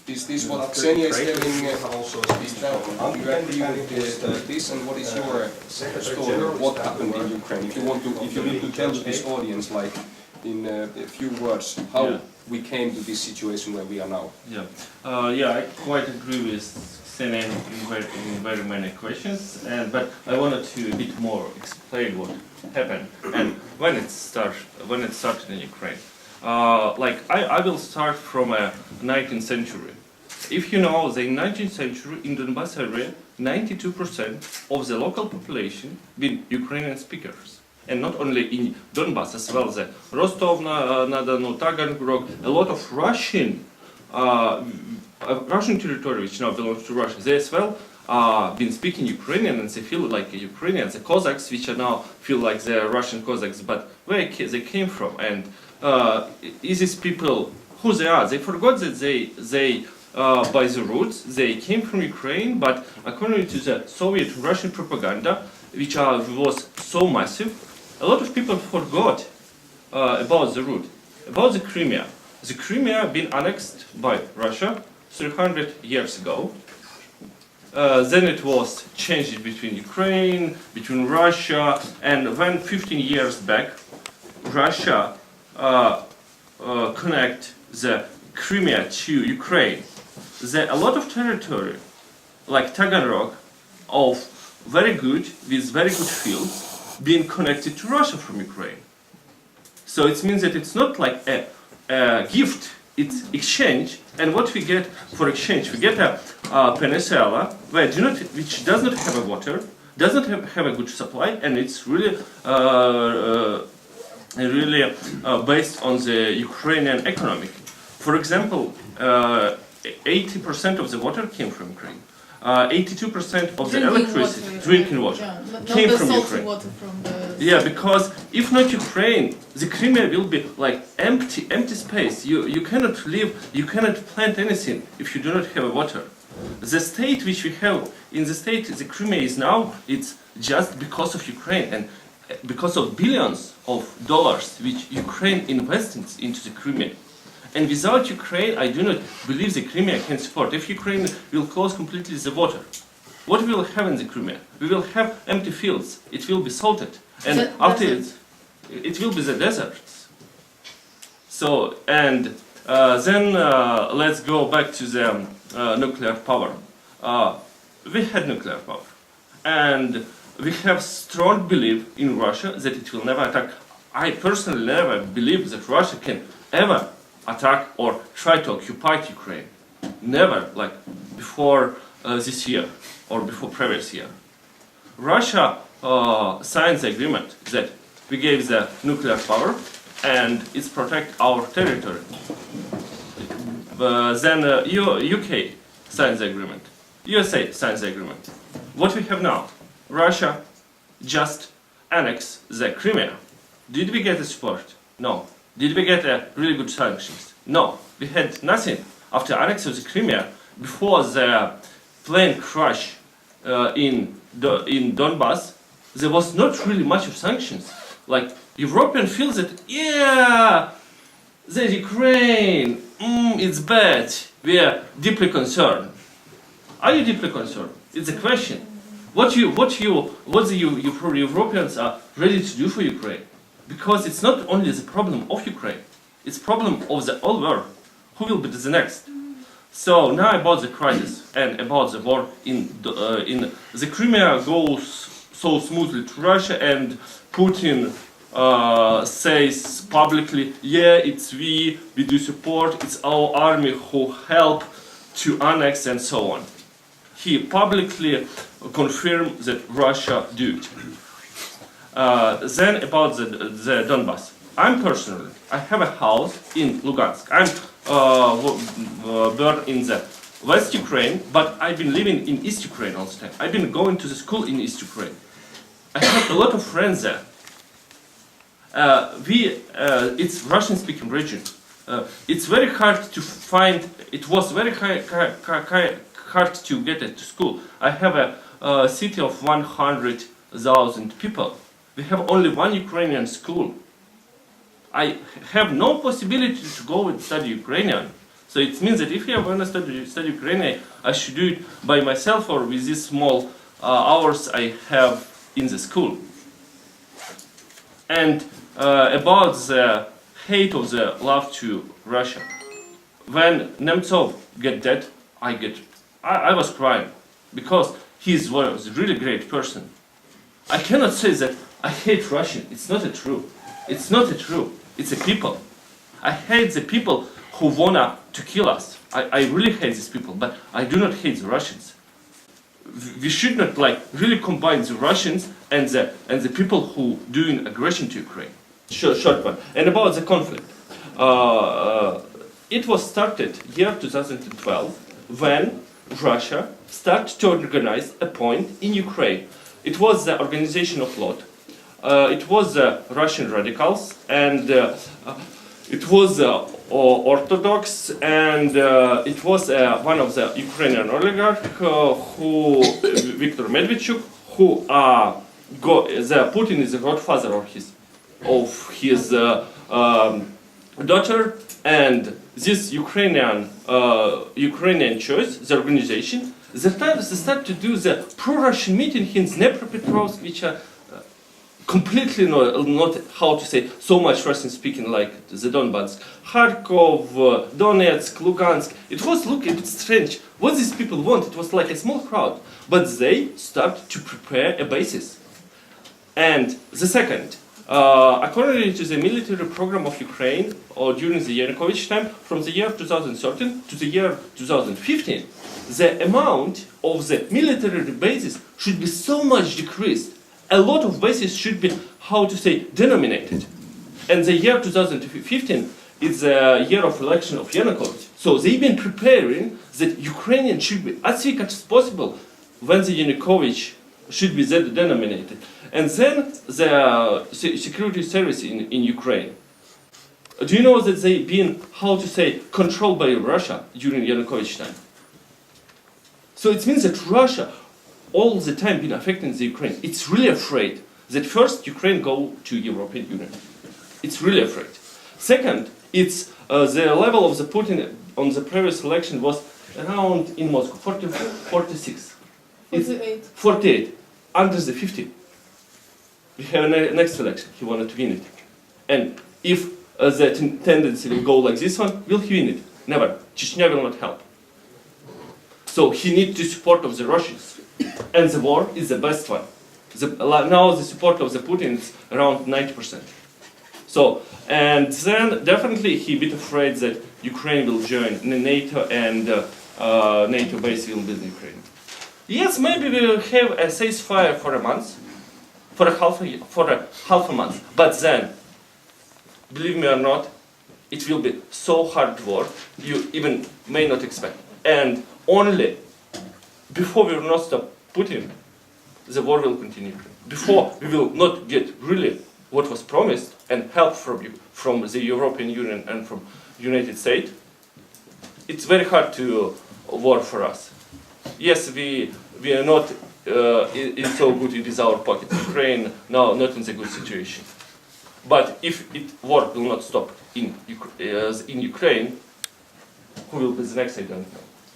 Is this what Xenia is telling? Do You agree with this, and what is your story? What happened in Ukraine? If you need to tell this audience, like in a few words, how we came to this situation where we are now. I quite agree with Xenia in very many questions, but I wanted to a bit more explain what happened and when it started in Ukraine. I will start from 19th century. If you know, the 19th century in Donbas area, 92% of the local population been Ukrainian speakers. And not only in Donbas as well, the Rostov-na-Donu, Taganrog, a lot of Russian territory which now belongs to Russia, they as well been speaking Ukrainian and they feel like Ukrainians. The Cossacks, which are now feel like they're Russian Cossacks, but where they came from, and is these people who they are? They forgot that they by the roots they came from Ukraine, but according to the Soviet Russian propaganda, which was so massive, a lot of people forgot about the root, about the Crimea. The Crimea been annexed by Russia 300 years ago. Then it was changed between Ukraine, between Russia, and when 15 years back, Russia connect the Crimea to Ukraine. A lot of territory, like Taganrog, of with very good fields, being connected to Russia from Ukraine. So it means that it's not like a gift, it's exchange. And what we get for exchange, we get a peninsula which does not have a water, does not have a good supply, and it's really based on the Ukrainian economy. For example, 80% of the water came from Ukraine. 82% of the electricity, drinking water, came from Ukraine. Water from the because if not Ukraine, the Crimea will be like empty space. You cannot live, you cannot plant anything if you do not have water. The state which we have in the state, the Crimea is now, it's just because of Ukraine and because of billions of dollars which Ukraine invested into the Crimea. And without Ukraine, I do not believe the Crimea can support. If Ukraine will close completely the water, what we will have in the Crimea? We will have empty fields. It will be salted, and after it will be the deserts. So, and then let's go back to the nuclear power. We had nuclear power, and we have strong belief in Russia that it will never attack. I personally never believe that Russia can ever attack or try to occupy Ukraine. Never, like before this year or before previous year. Russia signed the agreement that we gave the nuclear power and it's protect our territory. Then UK signed the agreement. USA signed the agreement. What we have now? Russia just annexed the Crimea. Did we get the support? No. Did we get really good sanctions? No. We had nothing. After annexing the Crimea, before the plane crash in Donbas, there was not really much of sanctions. Like, European feels that, the Ukraine, it's bad. We are deeply concerned. Are you deeply concerned? It's a question. What the Europeans are ready to do for Ukraine? Because it's not only the problem of Ukraine, it's problem of the whole world. Who will be the next? So now about the crisis and about the war in the Crimea goes so smoothly to Russia, and Putin says publicly, it's we do support, it's our army who help to annex and so on. He publicly confirmed that Russia do it. Then about the Donbas. I have a house in Lugansk. I'm born in the West Ukraine, but I've been living in East Ukraine all the time. I've been going to the school in East Ukraine. I have a lot of friends there. It's Russian-speaking region. It's very hard to find. It was very hard to get to school. I have a city of 100,000 people. We have only one Ukrainian school. I have no possibility to go and study Ukrainian. So it means that if I want to study Ukrainian, I should do it by myself or with these small hours I have in the school. And about the hate of the love to Russia. When Nemtsov get dead, I was crying because he was a really great person. I cannot say that I hate Russian. It's not true. It's not true. It's a people. I hate the people who wanna to kill us. I really hate these people, but I do not hate the Russians. We should not really combine the Russians and the people who doing aggression to Ukraine. Short one. And about the conflict. It was started year 2012 when Russia started to organize a point in Ukraine. It was the organization of Lot. It was the Russian radicals, and it was Orthodox, and it was one of the Ukrainian oligarchs, Viktor Medvedchuk, who Putin is the godfather of his daughter, and this Ukrainian choice, the organization, they start to do the pro-Russian meeting in Dnepropetrovsk, which are completely not how to say so much Russian speaking like the Donbass, Kharkov, Donetsk, Lugansk. It was a bit strange. What these people want, it was like a small crowd, but they start to prepare a basis. And the second, according to the military program of Ukraine, or during the Yanukovych time, from the year 2013 to the year 2015, the amount of the military bases should be so much decreased. A lot of bases should be, denominated. And the year 2015 is the year of election of Yanukovych. So they've been preparing that Ukrainian should be as quick as possible when the Yanukovych should be denominated. And then the security service in Ukraine. Do you know that they've been, controlled by Russia during Yanukovych time? So it means that Russia all the time been affecting the Ukraine. It's really afraid that first Ukraine go to European Union. It's really afraid. Second, it's the level of the Putin on the previous election was around in Moscow 46. 48. 48 under the 50. We have a next election. He wanted to win it, and if the tendency will go like this one, will he win it? Never. Chechnya will not help. So he needs the support of the Russians, and the war is the best one. Now the support of the Putin is around 90%. So, and then definitely he a bit afraid that Ukraine will join NATO and NATO base will be in Ukraine. Yes, maybe we will have a ceasefire for a month, for a half a month. But then, believe me or not, it will be so hard war you even may not expect. And only before we will not stop Putin, the war will continue. Before we will not get really what was promised and help from the European Union and from United States, it's very hard to war for us. Yes, we are not it's so good it is our pocket. Ukraine now not in the good situation. But if war will not stop in Ukraine, who will be the next, I don't know.